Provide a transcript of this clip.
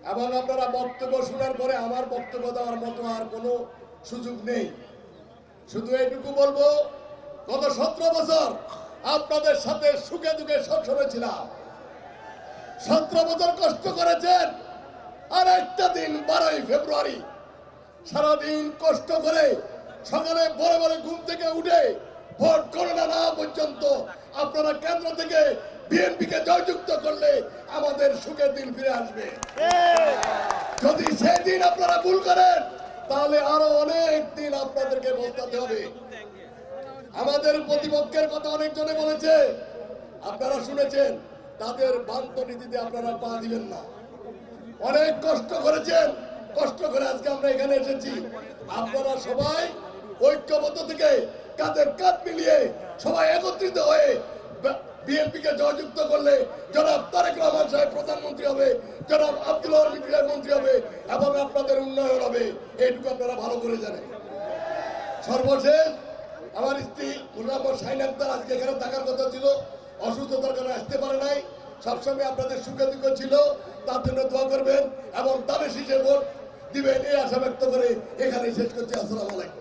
এবং আপনারা বক্তব্য শোনার পরে আমার বক্তব্য দেওয়ার মতো আর কোনো সুযোগ নেই। শুধু এইটুকু বলবো, গত 17 বছর আপনাদের সাথে সুখে দুঃখে সবসময় ছিলাম। 17 বছর কষ্ট করেছেন, আর একটা দিন 12ই ফেব্রুয়ারি সারাদিন কষ্ট করে সকালে বড় বড় ঘুম থেকে উঠে ভোট গণনা না পর্যন্ত আপনারা কেন্দ্র থেকে বিএনপিকে জয়যুক্ত করলে আমাদের সুখের দিন ফিরে আসবে। যদি সেই দিন আপনারা ভুল করেন তাহলে আরো অনেক দিন আপনাদেরকে বলতে হবে। আমাদের প্রতিপক্ষের কথা অনেকজনে বলেছে, আপনারা শুনেছেন, তাদের বান্ত নীতিতে আপনারা পা দিবেন না। অনেক কষ্ট করেছেন, কষ্ট করে আজকে আমরা এখানে এসেছি। আপনারা সবাই ঐক্যবদ্ধ থেকে কাঁধের কাঁধ মিলিয়ে সবাই একত্রিত হয়ে বিএনপিকে জয়যুক্ত করলে জনাব তারেক রহমান সাহেব প্রধানমন্ত্রী হবে, জনাব আব্দুল হামিদ মন্ত্রী হবে এবং আপনাদের উন্নয়ন হবে। এইটুকু আপনারা ভালো করে জানেন। সর্বশেষ আমার স্ত্রী মুন্নাফর শাহিন আক্তার আজকে এখানে থাকার কথা ছিল, অসুস্থতার কারণে আসতে পারে নাই। সবসময় আপনাদের সুখে দুঃখ ছিল, তার জন্য দোয়া করবেন এবং তাদের শীষে ভোট দিবেন এই আশা ব্যক্ত করে এখানে শেষ করছি। আসসালামু আলাইকুম।